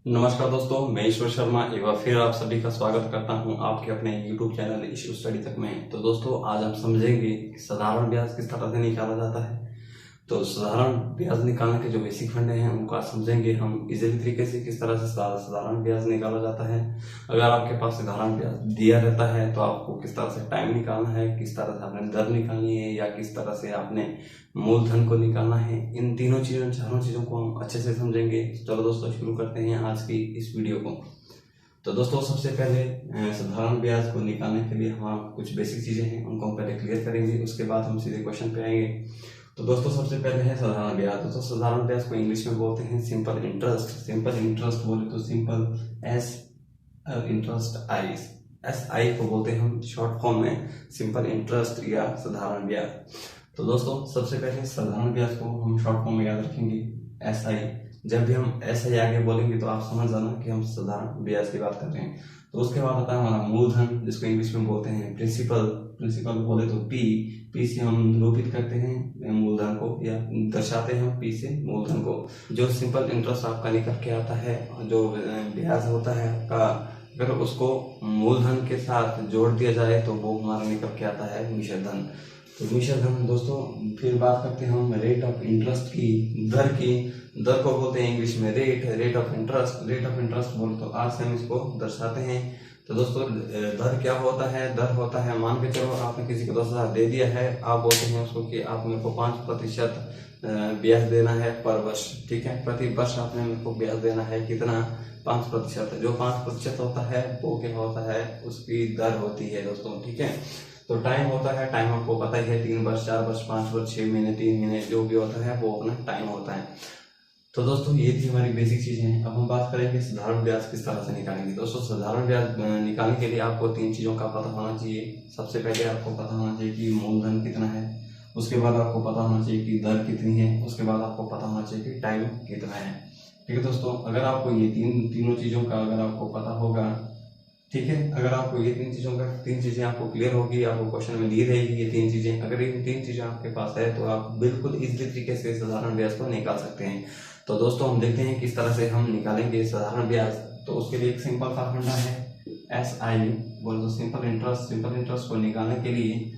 नमस्कार दोस्तों, मैं ईश्वर शर्मा एक बार फिर आप सभी का स्वागत करता हूं आपके अपने YouTube चैनल ईश्वर स्टडी तक में। तो दोस्तों आज हम समझेंगे कि साधारण ब्याज किस तरह से निकाला जाता है। तो साधारण ब्याज निकालने के जो बेसिक फंडे हैं उनको आज समझेंगे हम इजीली तरीके से किस तरह से साधारण ब्याज निकाला जाता है। अगर आपके पास साधारण ब्याज दिया रहता है तो आपको किस तरह से टाइम निकालना है, किस तरह से आपने दर निकालनी है या किस तरह से आपने मूलधन को निकालना है, इन चारों चीज़ों को हम अच्छे से समझेंगे। चलो दोस्तों शुरू करते हैं आज की इस वीडियो को। तो दोस्तों सबसे पहले साधारण ब्याज को निकालने के लिए हम कुछ बेसिक चीज़ें हैं उनको हम पहले क्लियर करेंगे, उसके बाद हम सीधे क्वेश्चन पे आएंगे। तो दोस्तों सबसे पहले है साधारण ब्याज। दोस्तों साधारण ब्याज को इंग्लिश में बोलते हैं सिंपल इंटरेस्ट। सिंपल इंटरेस्ट बोले तो simple S interest I, S I को बोलते हैं हम शॉर्ट फॉर्म में सिंपल इंटरेस्ट या साधारण ब्याज। तो दोस्तों सबसे पहले साधारण ब्याज को हम शॉर्ट फॉर्म में याद रखेंगे एस आई। जब भी हम एस आई आगे बोलेंगे तो आप समझ जाना कि हम साधारण ब्याज की बात कर रहे हैं। तो उसके बाद आता है हमारा मूलधन, जिसको इंग्लिश में बोलते हैं प्रिंसिपल। प्रिंसिपल बोले तो पी से हम निरूपित करते हैं मूलधन को या दर्शाते हैं पी से मूलधन को। जो सिंपल इंटरेस्ट आपका निकल के आता है, जो ब्याज होता है आपका, अगर उसको मूलधन के साथ जोड़ दिया जाए तो वो हमारा निकल के आता है मिश्र धन। तो मिश्र धन दोस्तों फिर बात करते हैं हम रेट ऑफ इंटरेस्ट की, दर की। दर को बोलते हैं इंग्लिश में rate of interest. Rate of interest बोले तो आज से हम इसको दर्शाते हैं। तो दोस्तों दर क्या होता है? दर होता है, मान के चलो आपने किसी को 10,000 दे दिया है, आप बोलते हैं उसको कि आप मेरे को 5% ब्याज देना है पर वर्ष। ठीक है, प्रति वर्ष आपने मेरे को ब्याज देना है कितना? 5%। जो 5% होता है वो क्या होता है? उसकी दर होती है दोस्तों। ठीक है, तो टाइम होता है, टाइम आपको पता ही है, 3 वर्ष 4 वर्ष 5 वर्ष 6 महीने 3 महीने जो भी होता है वो अपना टाइम होता है। तो दोस्तों ये थी हमारी बेसिक चीजें। अब हम बात करेंगे साधारण ब्याज किस तरह से निकालेंगे। दोस्तों साधारण ब्याज निकालने के लिए आपको 3 चीजों का पता होना चाहिए। सबसे पहले आपको पता होना चाहिए कि मूलधन कितना है, उसके बाद आपको पता होना चाहिए कि दर कितनी है, उसके बाद आपको पता होना चाहिए कि टाइम कितना है। ठीक है दोस्तों, अगर आपको ये तीनों चीजों का अगर आपको पता होगा, ठीक है, अगर आपको ये 3 चीजें आपको क्लियर होगी, आपको क्वेश्चन में दी रहेगी ये 3 चीजें, अगर ये 3 चीजें आपके पास है तो आप बिल्कुल इजीली तरीके से साधारण ब्याज को निकाल सकते हैं। तो दोस्तों हम देखते हैं किस तरह से हम निकालेंगे साधारण ब्याज। तो उसके लिए एक सिंपल सा फंडा है एस आई बोल दो सिंपल इंटरेस्ट। सिंपल इंटरेस्ट को निकालने के लिए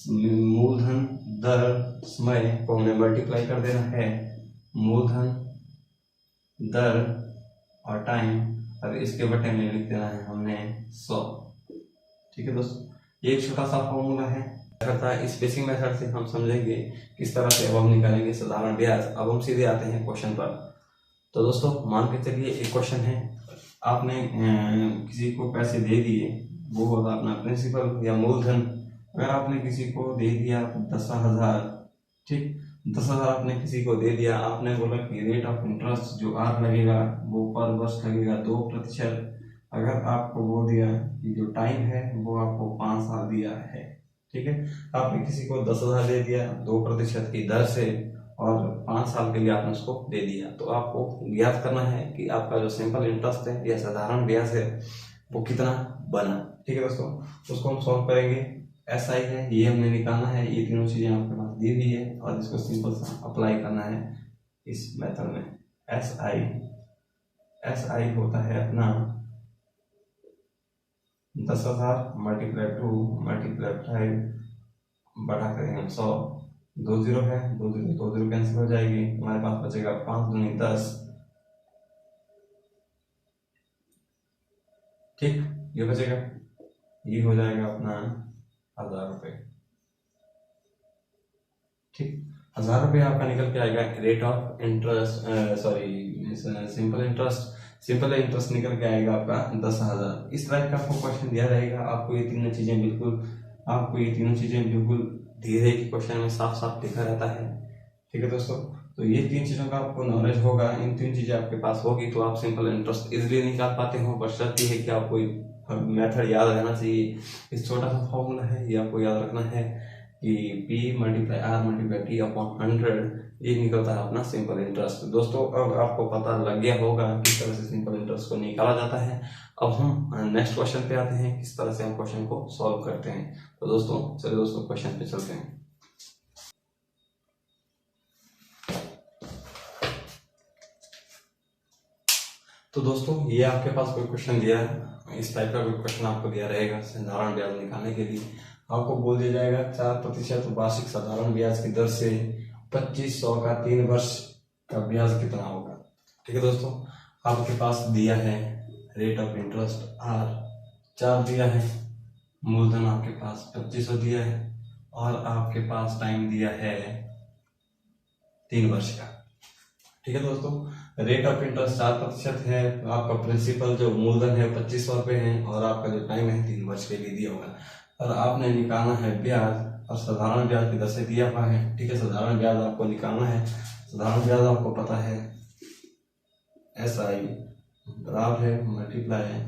मूलधन दर समय को हमें मल्टीप्लाई कर देना है, मूलधन दर और टाइम, और इसके बटे में लिख देना है हमने 100। ठीक है दोस्तों, ये एक छोटा सा फॉर्मूला है। इस बेसिक मेथड से हम समझेंगे किस तरह से अब हम निकालेंगे साधारण ब्याज। अब हम सीधे आते हैं क्वेश्चन पर। तो दोस्तों मान के चलिए एक क्वेश्चन है, आपने किसी को पैसे दे दिए, वो होगा अपना प्रिंसिपल या मूलधन। अगर आपने किसी को दे दिया 10,000, ठीक, 10,000 आपने किसी को दे दिया, आपने बोला कि रेट ऑफ इंटरेस्ट जो आर लगेगा वो पर वर्ष लगेगा 2%। अगर आपको वो दिया कि जो टाइम है वो आपको 5 साल दिया है, ठीक है, आपने किसी को 10,000 दे दिया 2% की दर से और 5 साल के लिए आपने उसको दे दिया, तो आपको याद करना है कि आपका जो सिंपल इंटरेस्ट है या साधारण ब्याज है वो कितना बना। ठीक है दोस्तों, उसको हम सॉल्व करेंगे। एस आई है, ये हमने निकालना है, ये तीनों चीजें आपके पास दी हुई है और इसको सिंपल सा अप्लाई करना है इस मेथड में। एस आई होता है अपना 10,000 मल्टीप्लाई 2 मल्टीप्लाई 5 बढ़ा करेंगे 100। 2 0 है, 2 0 कैंसिल हो जाएगी, हमारे पास बचेगा 5 दूनी 10। ठीक, ये बचेगा, ये हो जाएगा अपना 1,000 रुपये। ठीक, 1,000 रुपये आपका निकल के आएगा rate of interest, simple interest. Simple interest निकल के आएगा आपका 10,000। इस टाइप का आपको क्वेश्चन दिया रहेगा, आपको ये तीनों चीजें बिल्कुल धीरे की क्वेश्चन में साफ साफ लिखा रहता है। ठीक है दोस्तों, तो ये 3 चीजों का आपको नॉलेज होगा, इन 3 चीजें आपके पास होगी तो आप सिंपल इंटरेस्ट इजिली निकाल पाते हो। बशर्ते है कि आपको मेथड याद रहना चाहिए। इस छोटा सा फॉर्मूला है, ये आपको याद रखना है कि P multiply R multiply T upon 100, ये निकलता है अपना सिंपल इंटरेस्ट। दोस्तों अब आपको पता लग गया होगा किस तरह से सिंपल इंटरेस्ट को निकाला जाता है। अब हम नेक्स्ट क्वेश्चन पे आते हैं, किस तरह से हम क्वेश्चन को सॉल्व करते हैं। तो दोस्तों चलिए दोस्तों क्वेश्चन पे चलते हैं। तो दोस्तों ये आपके पास कोई क्वेश्चन दिया है, इस टाइप का कोई क्वेश्चन आपको दिया रहेगा साधारण ब्याज निकालने के लिए। आपको बोल दिया जाएगा 4% वार्षिक साधारण ब्याज की दर से 2500 का 3 वर्ष का ब्याज कितना होगा। ठीक है दोस्तों, आपके पास दिया है रेट ऑफ इंटरेस्ट आर 4 दिया है, मूलधन आपके पास 2500 दिया है और आपके पास टाइम दिया है 3 वर्ष का। ठीक है दोस्तों, रेट ऑफ इंटरेस्ट 4% है, आपका प्रिंसिपल जो मूलधन है 2500 रुपये है और आपका जो टाइम है 3 वर्ष के लिए दिया हुआ है और आपने निकालना है ब्याज और साधारण ब्याज की दर से दिया हुआ है। ठीक है, साधारण ब्याज आपको निकालना है। साधारण ब्याज आपको पता है SI बराबर है multiply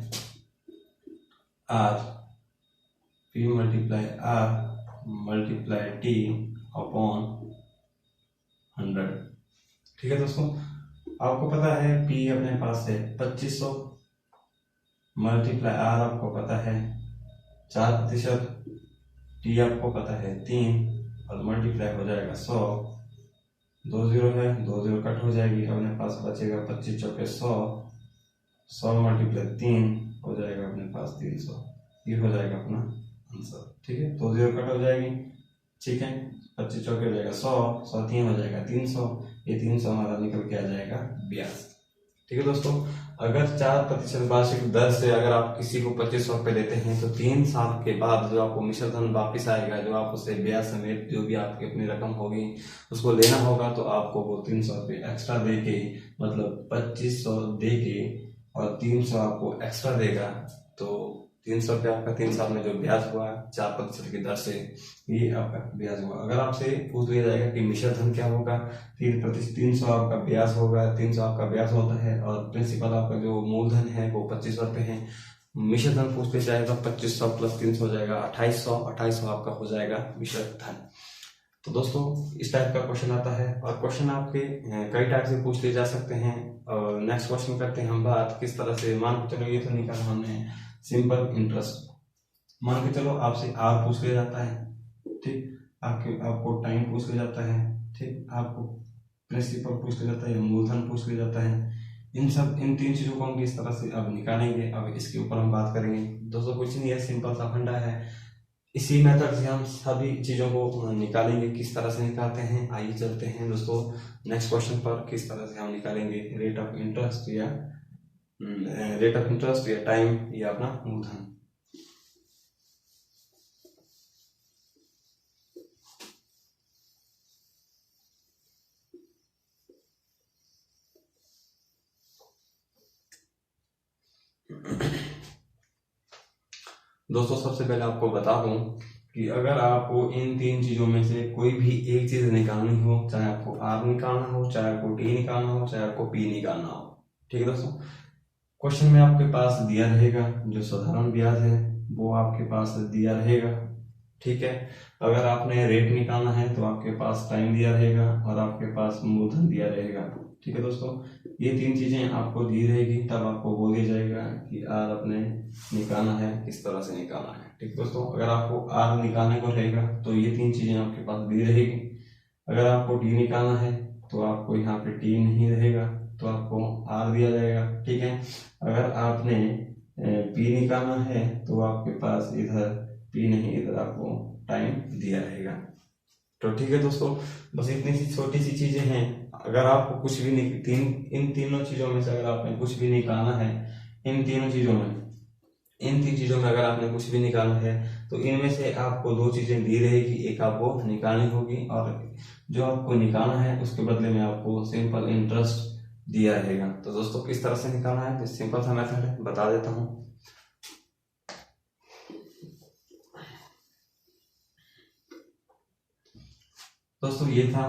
R P multiply R multiply T upon 100। ठीक है दोस्तों, आपको पता है P अपने पास है 2500 मल्टीप्लाई आर आपको पता है 4%, T आपको पता है 3 और मल्टीप्लाई हो जाएगा 100। 2 0 है, 2 0 कट हो जाएगी, अपने पास बचेगा 25 चौके 100, 100 मल्टीप्लाई 3 हो जाएगा अपने पास 300। ये हो जाएगा अपना आंसर। ठीक है, 2 0 कट हो जाएगी। ठीक है, 25 चौके हो जाएगा 100, 100 3 हो जाएगा 300, ये 300 हमारा निकल के आ जाएगा ब्याज। ठीक है दोस्तों, अगर 4% वार्षिक दर से अगर आप किसी को 2500 रुपये देते हैं तो 3 साल के बाद जो आपको मिश्र धन वापिस आएगा, जो आप उससे ब्याज समेत जो भी आपकी अपनी रकम होगी उसको लेना होगा, तो आपको वो 300 रुपये एक्स्ट्रा दे के, मतलब 2500 दे के और 300 आपको एक्स्ट्रा देगा, तो 300 रुपये आपका 3 साल में जो ब्याज हुआ 4% की दर से, ये आपका ब्याज हुआ। अगर आपसे पूछ लिया जाएगा कि मिश्र धन क्या होगा, 300 आपका ब्याज होगा, 300 आपका ब्याज होता है और प्रिंसिपल आपका जो मूलधन है वो 2500 रुपये है। मिश्र धन पूछ लिया जाएगा 2500 प्लस 300 हो जाएगा 2800 आपका हो जाएगा मिश्र धन। तो दोस्तों इस टाइप का क्वेश्चन आता है और क्वेश्चन आपके कई टाइप से पूछ लिए जा सकते हैं। और नेक्स्ट क्वेश्चन करते हैं हम बात किस तरह से। मान के चलो ये तो निकाला हमने सिंपल इंटरेस्ट, मान के चलो आपसे आर पूछ लिया जाता है। ठीक, आपको टाइम पूछ लिया जाता है। ठीक, आपको प्रिंसिपल पूछ लिया जाता है, मूलधन पूछ लिया जाता है। इन 3 चीजों को हम किस तरह से अब निकालेंगे, अब इसके ऊपर हम बात करेंगे। दोस्तों कुछ नहीं है, सिंपल सा फंडा है, इसी मेथड से हम सभी चीजों को निकालेंगे। किस तरह से निकालते हैं आइए चलते हैं दोस्तों नेक्स्ट क्वेश्चन पर। किस तरह से हम निकालेंगे रेट ऑफ इंटरेस्ट या टाइम या अपना मूलधन। दोस्तों सबसे पहले आपको बता दूं कि अगर आपको इन 3 चीजों में से कोई भी एक चीज निकालनी हो, चाहे आपको आर निकालना हो, चाहे आपको टी निकालना हो, चाहे आपको पी निकालना हो। ठीक है दोस्तों, क्वेश्चन में आपके पास दिया रहेगा जो साधारण ब्याज है वो आपके पास दिया रहेगा। ठीक है, अगर आपने रेट निकालना है तो आपके पास टाइम दिया रहेगा और आपके पास मूलधन दिया रहेगा। ठीक है दोस्तों, ये 3 चीजें आपको दी रहेगी, तब आपको बोल दिया जाएगा कि आर अपने निकालना है, किस तरह से निकालना है। ठीक दोस्तों, अगर आपको आर निकालने को रहेगा तो ये 3 चीजें आपके पास दी रहेगी। अगर आपको टी निकालना है तो आपको यहाँ पे टी नहीं रहेगा, तो आपको आर दिया जाएगा। ठीक है, अगर आपने पी निकालना है तो आपके पास इधर पी नहीं, इधर आपको टाइम दिया रहेगा। तो ठीक है दोस्तों, बस इतनी सी छोटी सी चीजें हैं। अगर आपको कुछ भी इन तीनों चीजों में से अगर आपने कुछ भी निकालना है, इन तीन चीजों में अगर आपने कुछ भी निकालना है तो इनमें से आपको 2 चीजें दी रहेगी, एक आपको निकालनी होगी और जो आपको निकालना है उसके बदले में आपको सिंपल इंटरेस्ट दिया रहेगा। तो दोस्तों किस तरह से निकालना है, सिंपल सा मेथड है, बता देता हूँ। दोस्तों ये था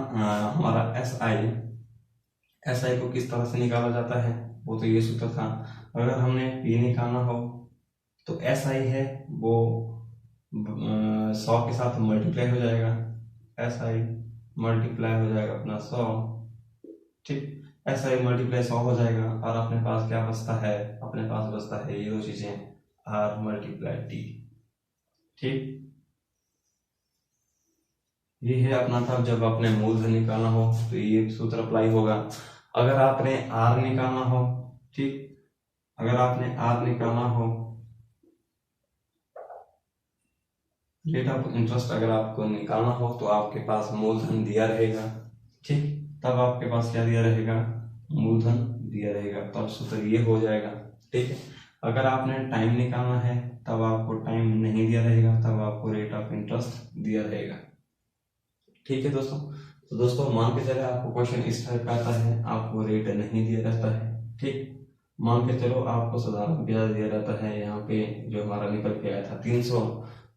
हमारा एस आई को किस तरह से निकाला जाता है, वो तो ये सूत्र था। अगर हमने पी निकालना हो तो एस आई है वो 100 के साथ मल्टीप्लाई हो जाएगा, एस आई मल्टीप्लाई हो जाएगा अपना 100। ठीक, एस आई मल्टीप्लाई 100 हो जाएगा और अपने पास क्या बचता है, अपने पास बचता है ये 2 चीजें, आर मल्टीप्लाई टी। ठीक, ये है अपना था जब आपने मूलधन निकालना हो तो ये सूत्र अप्लाई होगा। अगर आपने आर निकालना हो, ठीक, अगर आपने आर निकालना हो, रेट ऑफ इंटरेस्ट अगर आपको निकालना हो तो आपके पास मूलधन दिया रहेगा, ठीक। तब आपके पास क्या दिया रहेगा, मूलधन दिया रहेगा, तब सूत्र ये हो जाएगा, ठीक है। अगर आपने टाइम निकालना है तब आपको टाइम नहीं दिया रहेगा, तब आपको रेट ऑफ इंटरेस्ट दिया रहेगा, ठीक है दोस्तों। तो दोस्तों मान के चले आपको क्वेश्चन इस टाइप का आता है, आपको रेट नहीं दिया रहता है, ठीक। मान के चलो आपको साधारण ब्याज दिया रहता है, यहाँ पे जो हमारा निकल के आया था 300,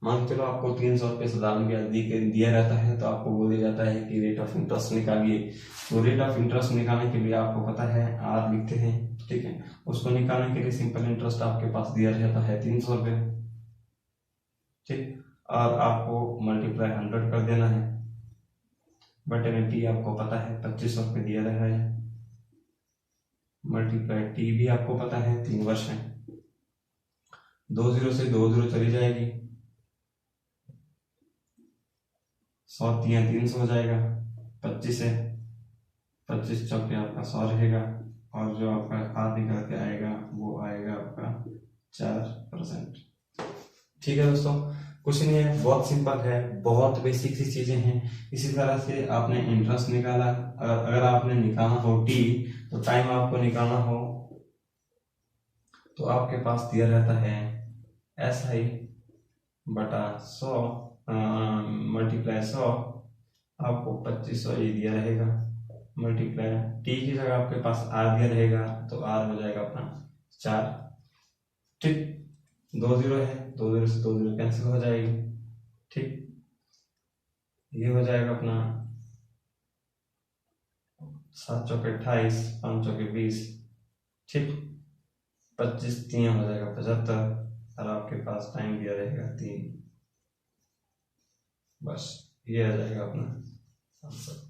मान के चलो आपको 300 रुपये साधारण ब्याज दिया रहता है, तो आपको बोल दिया जाता है कि रेट ऑफ इंटरेस्ट निकालिए। तो रेट ऑफ इंटरेस्ट निकालने के लिए आपको पता है आर लिखते हैं, ठीक है। उसको निकालने के लिए सिंपल इंटरेस्ट आपके पास दिया रहता है 300 रुपये, ठीक। और आपको मल्टीप्लाई 100 कर देना है, बटे में टी आपको पता है 2500 रुपये दिया रहा है, मल्टीप्लाई टी भी आपको पता है 3 वर्ष है, 2 0 से 2 0 चली जाएगी, 100 300 हो जाएगा, 25 है, 25 चौके आपका 100 रहेगा, और जो आपका आर निकल के आएगा वो आएगा आपका 4%, ठीक है दोस्तों। कुछ नहीं है, बहुत सिंपल है, बहुत बेसिक सी चीजें हैं। इसी तरह से आपने इंटरेस्ट निकाला, अगर आपने निकालना हो टी, तो टाइम आपको निकालना हो तो आपके पास दिया रहता है SI बटा 100 मल्टीप्लाई 100, आपको 2500 ये दिया रहेगा, मल्टीप्लाई टी की जगह आपके पास आर दिया रहेगा, तो आर हो जाएगा अपना 4, ठीक। 2 0 है, 2 0 से 2 0 कैंसिल हो जाएगी, ठीक। ये हो जाएगा अपना 7 चौके 28, 5 चौके 20, ठीक। 25 3 हो जाएगा 75, और आपके पास टाइम दिया रहेगा 3, बस ये आ जाएगा अपना आंसर,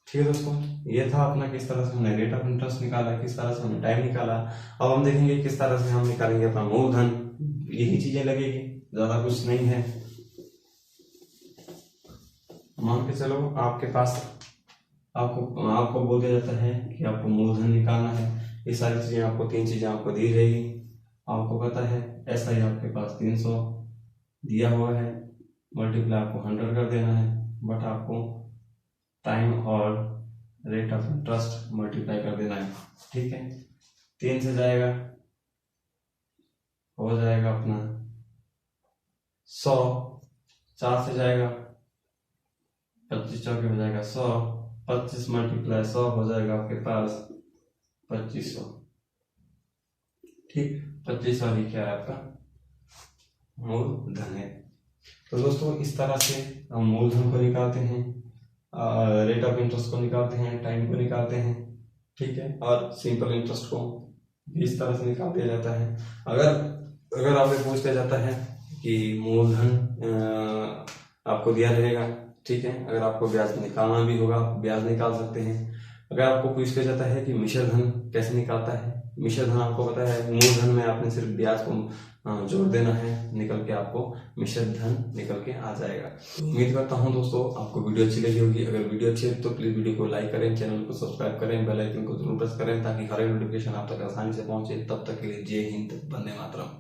ठीक है दोस्तों। ये था अपना किस तरह से हमने रेट ऑफ इंटरेस्ट निकाला, किस तरह से हमने टाइम निकाला। अब हम देखेंगे किस तरह से हम निकालेंगे अपना मूलधन, यही चीजें लगेगी, ज्यादा कुछ नहीं है। मान के चलो आपके पास आपको बोल दिया जाता है कि आपको मूलधन निकालना है, ये सारी चीजें आपको 3 चीजें आपको दी रहेगी, आपको पता है SI आपके पास 300 दिया हुआ है, मल्टीप्लाई आपको 100 कर देना है, बट आपको टाइम और रेट ऑफ इंटरेस्ट मल्टीप्लाई कर देना है, ठीक है। 3 से जाएगा, हो जाएगा अपना 100, 4 से जाएगा 25 चौके हो जाएगा 100, 25 मल्टीप्लाई 100 हो जाएगा आपके पास 2500, ठीक। 2500 ही क्या है आपका मूलधन है। तो दोस्तों इस तरह से हम मूलधन को निकालते हैं, रेट ऑफ इंटरेस्ट को निकालते हैं, टाइम को निकालते हैं, ठीक है, और सिंपल इंटरेस्ट को इस तरह से निकाल दिया जाता है। अगर आपसे पूछ लिया जाता है कि मूलधन आपको दिया रहेगा, ठीक है, अगर आपको ब्याज निकालना भी होगा ब्याज निकाल सकते हैं। अगर आपको पूछ लिया जाता है कि मिश्र धन कैसे निकालता है, मिश्र धन आपको पता है मूलधन में आपने सिर्फ ब्याज को जोड़ देना है, निकल के आपको मिश्र धन निकल के आ जाएगा। उम्मीद करता हूं दोस्तों आपको वीडियो अच्छी लगी होगी। अगर वीडियो अच्छी है तो प्लीज वीडियो को लाइक करें, चैनल को सब्सक्राइब करें, बेल आइकन को जरूर प्रेस करें ताकि हर एक नोटिफिकेशन आप तक आसानी से पहुंचे। तब तक के लिए जय हिंद, वंदे मातरम।